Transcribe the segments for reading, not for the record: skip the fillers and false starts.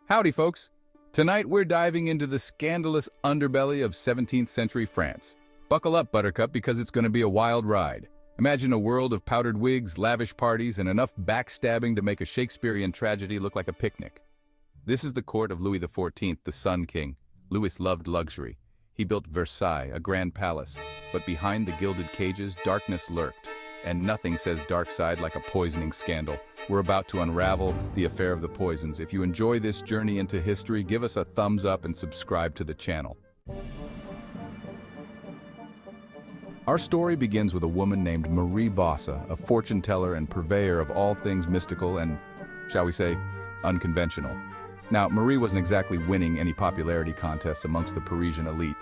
Howdy, folks. Tonight we're diving into the scandalous underbelly of 17th century France. Buckle up, Buttercup, because it's going to be a wild ride. Imagine a world of powdered wigs, lavish parties, and enough backstabbing to make a Shakespearean tragedy look like a picnic. This is the court of Louis XIV, the Sun King. Louis loved luxury. He built Versailles, a grand palace, but behind the gilded cages, darkness lurked. And nothing says dark side like a poisoning scandal. We're about to unravel the affair of the poisons. If you enjoy this journey into history, give us a thumbs up and subscribe to the channel. Our story begins with a woman named Marie Bosse, a fortune teller and purveyor of all things mystical and, shall we say, unconventional. Now, Marie wasn't exactly winning any popularity contests amongst the Parisian elite.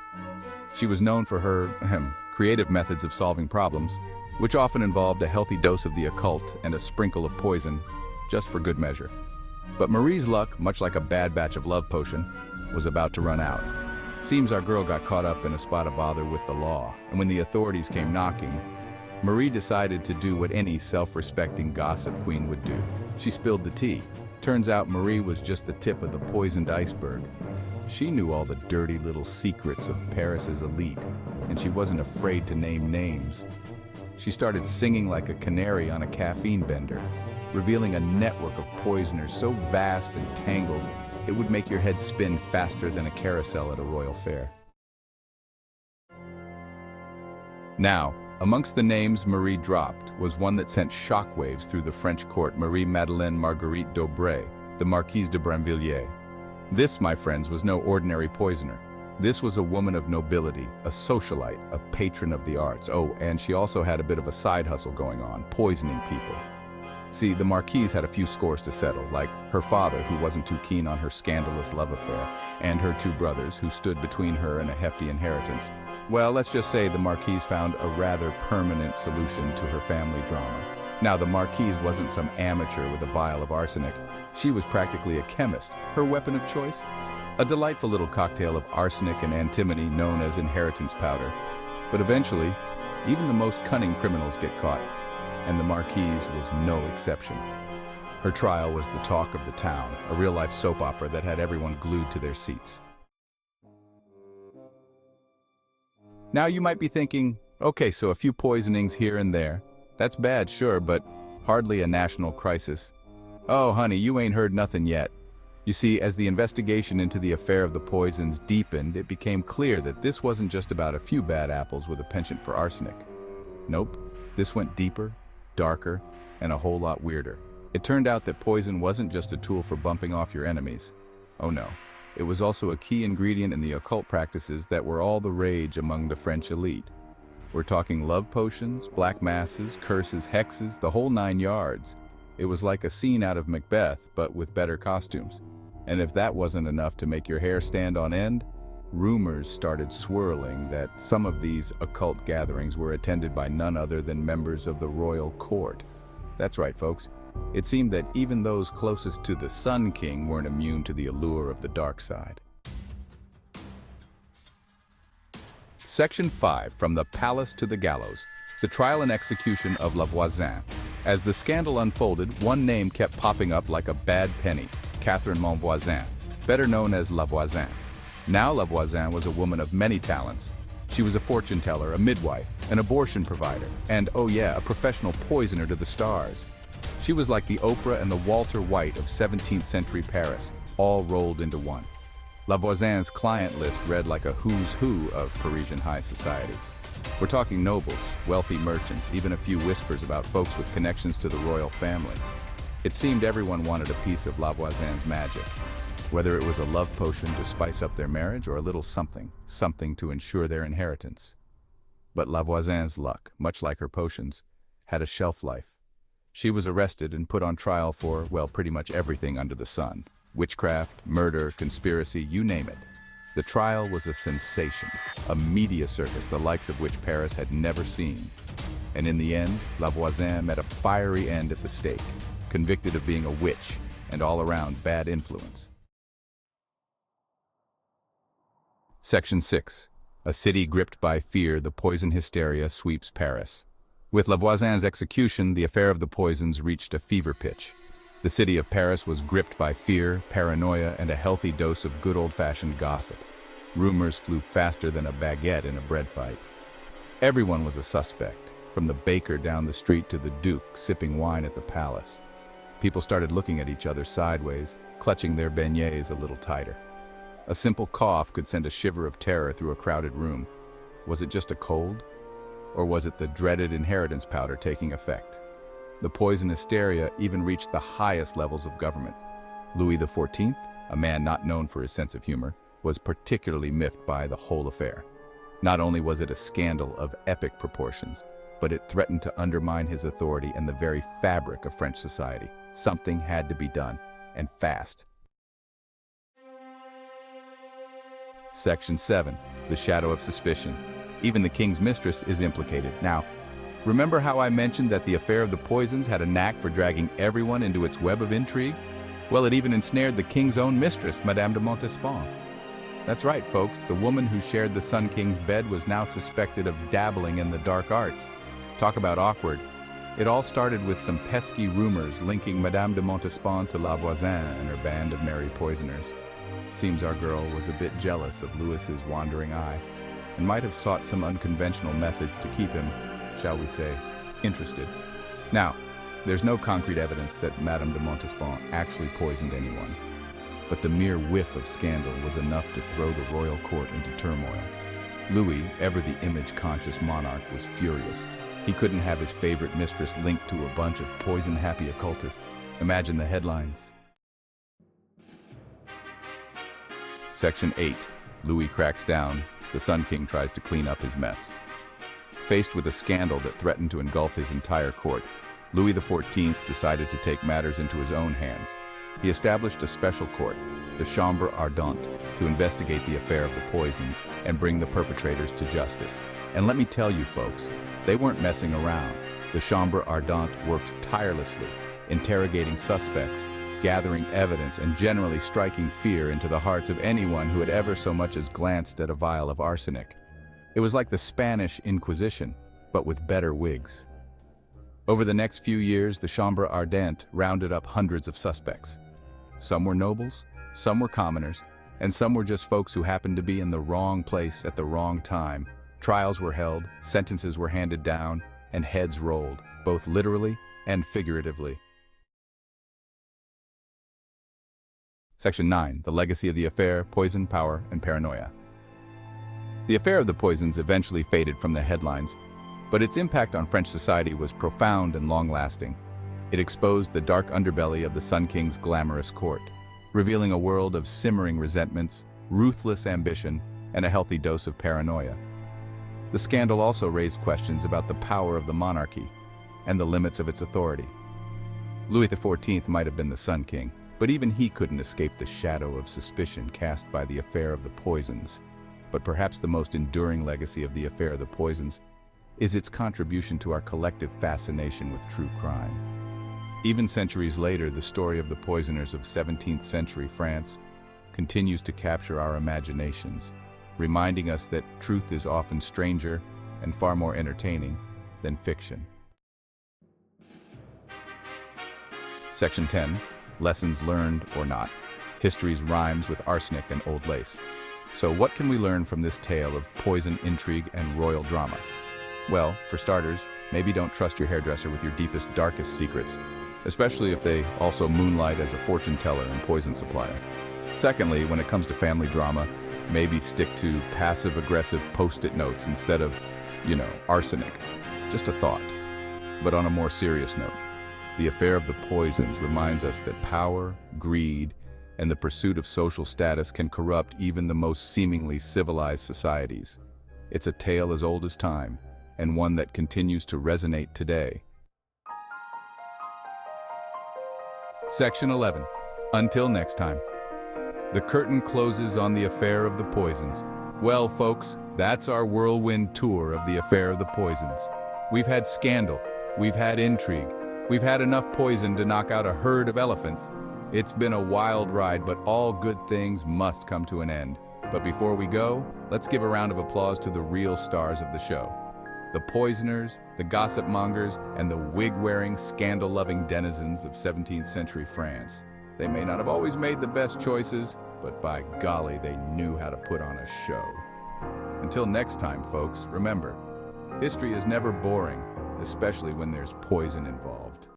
She was known for her creative methods of solving problems, which often involved a healthy dose of the occult and a sprinkle of poison, just for good measure. But Marie's luck, much like a bad batch of love potion, was about to run out. Seems our girl got caught up in a spot of bother with the law, and when the authorities came knocking, Marie decided to do what any self-respecting gossip queen would do. She spilled the tea. Turns out Marie was just the tip of the poisoned iceberg. She knew all the dirty little secrets of Paris's elite, and she wasn't afraid to name names. She started singing like a canary on a caffeine bender, revealing a network of poisoners so vast and tangled it would make your head spin faster than a carousel at a royal fair. Now, amongst the names Marie dropped was one that sent shockwaves through the French court: Marie-Madeleine Marguerite d'Aubray, the Marquise de Brinvilliers. This, my friends, was no ordinary poisoner. This was a woman of nobility, a socialite, a patron of the arts. Oh, and she also had a bit of a side hustle going on, poisoning people. See, the Marquise had a few scores to settle, like her father, who wasn't too keen on her scandalous love affair, and her two brothers, who stood between her and a hefty inheritance. Well, let's just say the Marquise found a rather permanent solution to her family drama. Now, the Marquise wasn't some amateur with a vial of arsenic. She was practically a chemist. Her weapon of choice? A delightful little cocktail of arsenic and antimony known as inheritance powder. But eventually, even the most cunning criminals get caught, and the Marquise was no exception. Her trial was the talk of the town, a real-life soap opera that had everyone glued to their seats. Now you might be thinking, okay, so a few poisonings here and there. That's bad, sure, but hardly a national crisis. Oh, honey, you ain't heard nothing yet. You see, as the investigation into the affair of the poisons deepened, it became clear that this wasn't just about a few bad apples with a penchant for arsenic. Nope, this went deeper, darker, and a whole lot weirder. It turned out that poison wasn't just a tool for bumping off your enemies. Oh no, it was also a key ingredient in the occult practices that were all the rage among the French elite. We're talking love potions, black masses, curses, hexes, the whole 9 yards. It was like a scene out of Macbeth, but with better costumes. And if that wasn't enough to make your hair stand on end, rumors started swirling that some of these occult gatherings were attended by none other than members of the royal court. That's right, folks. It seemed that even those closest to the Sun King weren't immune to the allure of the dark side. Section 5, From the Palace to the Gallows. The trial and execution of Lavoisin. As the scandal unfolded, one name kept popping up like a bad penny: Catherine Monvoisin, better known as Lavoisin. Now Lavoisin was a woman of many talents. She was a fortune teller, a midwife, an abortion provider, and, oh yeah, a professional poisoner to the stars. She was like the Oprah and the Walter White of 17th century Paris, all rolled into one. Lavoisin's client list read like a who's who of Parisian high society. We're talking nobles, wealthy merchants, even a few whispers about folks with connections to the royal family. It seemed everyone wanted a piece of Lavoisin's magic, whether it was a love potion to spice up their marriage or a little something to ensure their inheritance. But Lavoisin's luck, much like her potions, had a shelf life. She was arrested and put on trial for, well, pretty much everything under the sun. Witchcraft, murder, conspiracy, you name it. The trial was a sensation, a media circus the likes of which Paris had never seen. And in the end, Lavoisin met a fiery end at the stake, convicted of being a witch and all-around bad influence. Section 6. A city gripped by fear, the poison hysteria sweeps Paris. With Lavoisin's execution, the affair of the poisons reached a fever pitch. The city of Paris was gripped by fear, paranoia, and a healthy dose of good old-fashioned gossip. Rumors flew faster than a baguette in a bread fight. Everyone was a suspect, from the baker down the street to the duke sipping wine at the palace. People started looking at each other sideways, clutching their beignets a little tighter. A simple cough could send a shiver of terror through a crowded room. Was it just a cold? Or was it the dreaded inheritance powder taking effect? The poison hysteria even reached the highest levels of government. Louis XIV, a man not known for his sense of humor, was particularly miffed by the whole affair. Not only was it a scandal of epic proportions, but it threatened to undermine his authority and the very fabric of French society. Something had to be done, and fast. Section 7. The shadow of suspicion. Even the king's mistress is implicated. Now, remember how I mentioned that the affair of the poisons had a knack for dragging everyone into its web of intrigue? Well, it even ensnared the king's own mistress, Madame de Montespan. That's right, folks. The woman who shared the Sun King's bed was now suspected of dabbling in the dark arts. Talk about awkward. It all started with some pesky rumors linking Madame de Montespan to La Voisin and her band of merry poisoners. Seems our girl was a bit jealous of Louis's wandering eye, and might have sought some unconventional methods to keep him, shall we say, interested. Now, there's no concrete evidence that Madame de Montespan actually poisoned anyone, but the mere whiff of scandal was enough to throw the royal court into turmoil. Louis, ever the image-conscious monarch, was furious. He couldn't have his favorite mistress linked to a bunch of poison-happy occultists. Imagine the headlines. Section 8. Louis cracks down. The Sun King tries to clean up his mess. Faced with a scandal that threatened to engulf his entire court, Louis XIV decided to take matters into his own hands. He established a special court, the Chambre Ardente, to investigate the affair of the poisons and bring the perpetrators to justice. And let me tell you folks, they weren't messing around. The Chambre Ardente worked tirelessly, interrogating suspects, gathering evidence, and generally striking fear into the hearts of anyone who had ever so much as glanced at a vial of arsenic. It was like the Spanish Inquisition, but with better wigs. Over the next few years, the Chambre Ardente rounded up hundreds of suspects. Some were nobles, some were commoners, and some were just folks who happened to be in the wrong place at the wrong time. Trials were held, sentences were handed down, and heads rolled, both literally and figuratively. Section 9. The legacy of the affair, poison, power, and paranoia. The affair of the poisons eventually faded from the headlines, but its impact on French society was profound and long-lasting. It exposed the dark underbelly of the Sun King's glamorous court, revealing a world of simmering resentments, ruthless ambition, and a healthy dose of paranoia. The scandal also raised questions about the power of the monarchy and the limits of its authority. Louis XIV might have been the Sun King, but even he couldn't escape the shadow of suspicion cast by the affair of the poisons. But perhaps the most enduring legacy of the affair of the poisons is its contribution to our collective fascination with true crime. Even centuries later, the story of the poisoners of 17th century France continues to capture our imaginations, reminding us that truth is often stranger and far more entertaining than fiction. Section 10. Lessons learned or not. History's rhymes with arsenic and old lace. So what can we learn from this tale of poison, intrigue, and royal drama? Well, for starters, maybe don't trust your hairdresser with your deepest, darkest secrets, especially if they also moonlight as a fortune teller and poison supplier. Secondly, when it comes to family drama, maybe stick to passive-aggressive post-it notes instead of, arsenic. Just a thought. But on a more serious note, the affair of the poisons reminds us that power, greed, and the pursuit of social status can corrupt even the most seemingly civilized societies. It's a tale as old as time, and one that continues to resonate today. Section 11. Until next time. The curtain closes on the affair of the poisons. Well, folks, that's our whirlwind tour of the affair of the poisons. We've had scandal, we've had intrigue, we've had enough poison to knock out a herd of elephants. It's been a wild ride, but all good things must come to an end. But before we go, let's give a round of applause to the real stars of the show. The poisoners, the gossip-mongers, and the wig-wearing, scandal-loving denizens of 17th century France. They may not have always made the best choices, but by golly, they knew how to put on a show. Until next time, folks, remember, history is never boring, especially when there's poison involved.